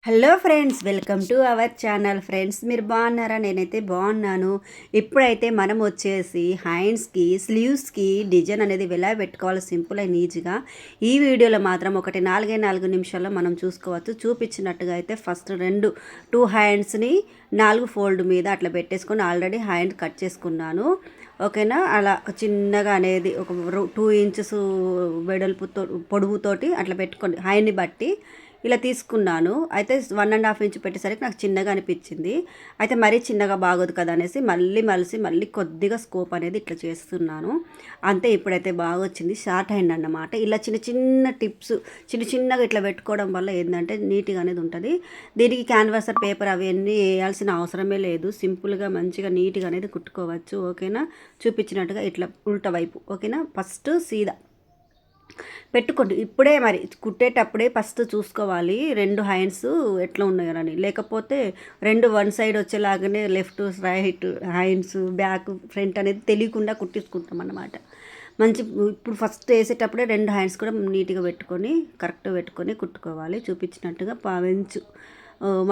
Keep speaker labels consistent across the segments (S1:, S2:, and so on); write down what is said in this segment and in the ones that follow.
S1: Hello friends, welcome to our channel. Friends, మీరు బాగున్నారా? నేనైతే బాగున్నాను. ఇప్పుడైతే మనం వచ్చేసి హ్యాండ్స్కి స్లీవ్స్కి డిజైన్ అనేది ఎలా పెట్టుకోవాలి సింపుల్ అండ్ ఈజీగా ఈ వీడియోలో మాత్రం ఒకటి 4 నిమిషాల్లో మనం చూపించినట్టుగా అయితే ఫస్ట్ టూ హ్యాండ్స్ని 4 ఫోల్డ్ మీద అట్లా పెట్టేసుకొని ఆల్రెడీ హ్యాండ్ కట్ చేసుకున్నాను. ఓకేనా? అలా చిన్నగా అనేది ఒక 2 ఇంచెస్ వెడల్పుతో పొడవుతోటి అట్లా పెట్టుకోండి. హ్యాండ్ని బట్టి ఇలా తీసుకున్నాను. అయితే 1.5 ఇంచ్ పెట్టేసరికి నాకు చిన్నగా అనిపించింది. అయితే మరీ చిన్నగా బాగోదు కదా అనేసి మళ్ళీ కొద్దిగా స్కోప్ అనేది ఇట్లా చేస్తున్నాను. అంతే, ఇప్పుడైతే బాగా వచ్చింది. షార్ట్ హ్యాండ్ అన్నమాట. ఇలా చిన్న టిప్స్ చిన్నగా ఇట్లా పెట్టుకోవడం వల్ల ఏంటంటే నీట్గా అనేది ఉంటుంది. దీనికి క్యాన్వాసర్ పేపర్ అవన్నీ వేయాల్సిన అవసరమే లేదు. సింపుల్గా మంచిగా నీట్గా అనేది కుట్టుకోవచ్చు. ఓకేనా? చూపించినట్టుగా ఇట్లా ఉల్టా వైపు. ఓకేనా? ఫస్ట్ సీదా పెట్టుకోండి. ఇప్పుడే మరి కుట్టేటప్పుడే ఫస్ట్ చూసుకోవాలి 2 హ్యాండ్స్ ఎట్లా ఉన్నాయని. లేకపోతే 2 వన్ సైడ్ వచ్చేలాగానే left right hands back front అనేది తెలియకుండా కుట్టించుకుంటాం అన్నమాట. ఇప్పుడు ఫస్ట్ వేసేటప్పుడే 2 హ్యాండ్స్ కూడా నీట్గా పెట్టుకొని కరెక్ట్గా పెట్టుకొని కుట్టుకోవాలి. చూపించినట్టుగా పావించు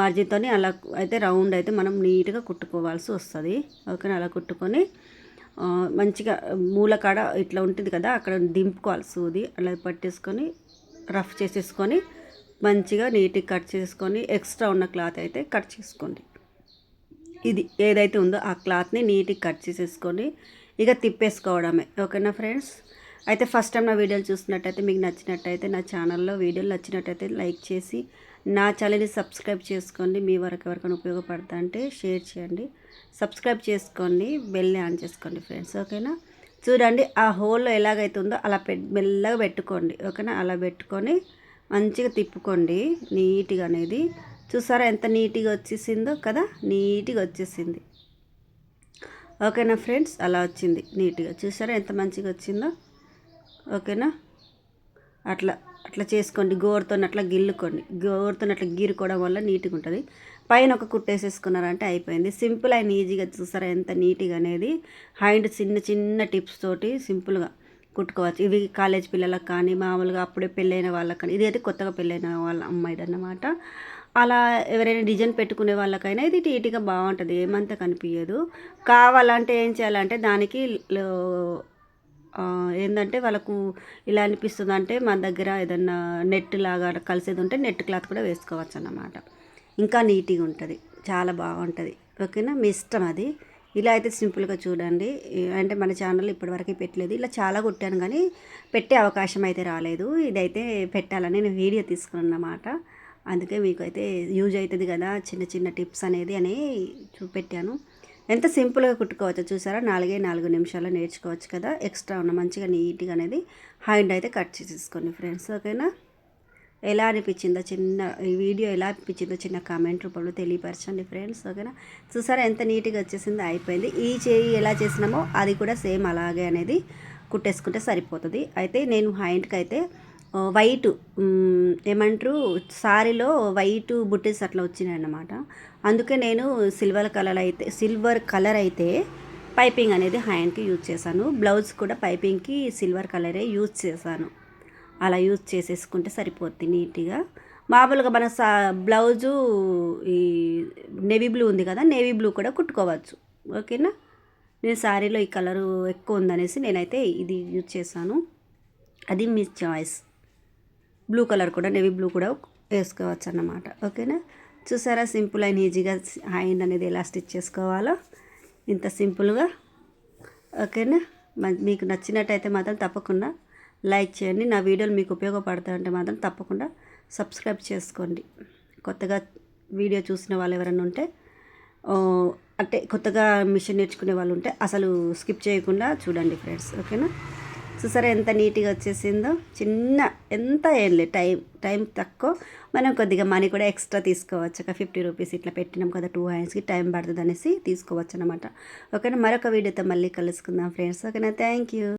S1: మార్జిన్తో అలా అయితే రౌండ్ అయితే మనం నీట్గా కుట్టుకోవాల్సి వస్తుంది. ఓకేనా? అలా కుట్టుకొని మంచిగా మూలకాడ ఇట్లా ఉంటుంది కదా, అక్కడ దింపుకోవాలి సూది. అలా పట్టేసుకొని రఫ్ చేసేసుకొని మంచిగా నీట్గా కట్ చేసుకొని ఎక్స్ట్రా ఉన్న క్లాత్ అయితే కట్ చేసుకోండి. ఇది ఏదైతే ఉందో ఆ క్లాత్ని నీట్గా కట్ చేసేసుకొని ఇక తిప్పేసుకోవడమే. ఓకేనా ఫ్రెండ్స్? అయితే ఫస్ట్ టైం నా వీడియోలు చూసినట్టయితే మీకు నచ్చినట్టయితే నా ఛానల్లో వీడియోలు నచ్చినట్టయితే లైక్ చేసి నా ఛానల్ని సబ్స్క్రైబ్ చేసుకోండి. మీ వరకు ఎవరికైనా ఉపయోగపడతా అంటే షేర్ చేయండి. సబ్స్క్రైబ్ చేసుకోండి, బెల్ ఆన్ చేసుకోండి ఫ్రెండ్స్. ఓకేనా? చూడండి, ఆ హోల్లో ఎలాగైతే ఉందో అలా మెల్లగా పెట్టుకోండి. ఓకేనా? అలా పెట్టుకొని మంచిగా తిప్పుకోండి నీట్గా అనేది. చూసారా ఎంత నీట్గా వచ్చేసిందో కదా? నీట్గా వచ్చేసింది. ఓకేనా ఫ్రెండ్స్? అలా వచ్చింది నీట్గా. చూసారా ఎంత మంచిగా వచ్చిందో? ఓకేనా? అట్లా అట్లా చేసుకోండి. గోరుతో అట్లా గిల్లుకోండి. గోరుతో అట్లా గీరుకోవడం వల్ల నీట్గా ఉంటుంది. పైన ఒక కుట్టేసేసుకున్నారంటే అయిపోయింది. సింపుల్ అండ్ ఈజీగా. చూసారా ఎంత నీట్గా అనేది. హ్యాండ్ చిన్న టిప్స్ తోటి సింపుల్గా కుట్టుకోవచ్చు. ఇవి కాలేజ్ పిల్లలకు కానీ మామూలుగా అప్పుడే పెళ్ళైన వాళ్ళకి కానీ, ఇది అయితే కొత్తగా పెళ్ళైన వాళ్ళ అమ్మాయిది అన్నమాట. అలా ఎవరైనా డిజైన్ పెట్టుకునే వాళ్ళకైనా ఇది నీట్గా బాగుంటుంది. ఏమంతా కనిపించదు. కావాలంటే ఏం చేయాలంటే దానికి ఏంటంటే వాళ్ళకు ఇలా అనిపిస్తుంది అంటే మన దగ్గర ఏదన్నా నెట్ లాగా కలిసేది ఉంటే నెట్ క్లాత్ కూడా వేసుకోవచ్చు అన్నమాట. ఇంకా నీట్గా ఉంటుంది, చాలా బాగుంటుంది. ఓకేనా? మీ ఇష్టం అది. ఇలా అయితే సింపుల్గా చూడండి. అంటే మన ఛానల్ ఇప్పటివరకు పెట్టలేదు. ఇలా చాలా కుట్టాను కానీ పెట్టే అవకాశం అయితే రాలేదు. ఇదైతే పెట్టాలని నేను వీడియో తీసుకున్నాను అన్నమాట. అందుకే మీకు అయితే యూజ్ అవుతుంది కదా చిన్న టిప్స్ అనేది అని చూపెట్టాను. ఎంత సింపుల్గా కుట్టుకోవచ్చు చూసారా? 4 నిమిషాల్లో నేర్చుకోవచ్చు కదా. ఎక్స్ట్రా ఉన్న మంచిగా నీట్గా అనేది హ్యాండ్ అయితే కట్ చేసేసుకోండి ఫ్రెండ్స్. ఓకేనా? ఎలా అనిపించిందో ఈ వీడియో ఎలా అనిపించిందో చిన్న కామెంట్ రూపంలో తెలియపరచండి ఫ్రెండ్స్. ఓకేనా? చూసారా ఎంత నీట్గా వచ్చేసిందో? అయిపోయింది. ఈ చేయి ఎలా చేసినామో అది కూడా సేమ్ అలాగే అనేది కుట్టేసుకుంటే సరిపోతుంది. అయితే నేను హ్యాండ్కి అయితే వైట్ ఏమంటారు సారీలో వైట్ బుట్టీస్ అట్లా వచ్చినాయి అన్నమాట. అందుకే నేను సిల్వర్ కలర్ అయితే పైపింగ్ అనేది హ్యాండ్కి యూజ్ చేశాను. బ్లౌజ్ కూడా పైపింగ్కి సిల్వర్ కలరే యూజ్ చేశాను. అలా యూజ్ చేసేసుకుంటే సరిపోద్ది నీట్గా. మామూలుగా మన బ్లౌజు ఈ నేవీ బ్లూ ఉంది కదా, నేవీ బ్లూ కూడా కుట్టుకోవచ్చు. ఓకేనా? నేను శారీలో ఈ కలరు ఎక్కువ ఉందనేసి నేనైతే ఇది యూజ్ చేశాను. అది మీ చాయిస్. బ్లూ కలర్ కూడా నేవీ బ్లూ కూడా వేసుకోవచ్చు అన్నమాట. ఓకేనా? చూసారా సింపుల్ అండ్ ఈజీగా హ్యాండ్ అనేది ఎలా స్టిచ్ చేసుకోవాలో ఇంత సింపుల్గా. ఓకేనా? మీకు నచ్చినట్టయితే మాత్రం తప్పకుండా లైక్ చేయండి. నా వీడియోలు మీకు ఉపయోగపడతాయంటే మాత్రం తప్పకుండా సబ్స్క్రైబ్ చేసుకోండి. కొత్తగా వీడియో చూసిన వాళ్ళు ఎవరైనా ఉంటే అంటే కొత్తగా మిషన్ నేర్చుకునే వాళ్ళు ఉంటే అసలు స్కిప్ చేయకుండా చూడండి ఫ్రెండ్స్. ఓకేనా? చూసారా ఎంత నీట్గా వచ్చేసిందో? ఎంత ఏం లేదు, టైం తక్కువ. మనం కొద్దిగా మనీ కూడా ఎక్స్ట్రా తీసుకోవచ్చు. ఒక 50 రూపీస్ ఇట్లా పెట్టినాం కదా 2 హ్యాండ్స్కి, టైం పడుతుంది అనేసి తీసుకోవచ్చు అనమాట. ఓకేనా? మరొక వీడియోతో మళ్ళీ కలుసుకుందాం ఫ్రెండ్స్. ఓకేనా? Thank you.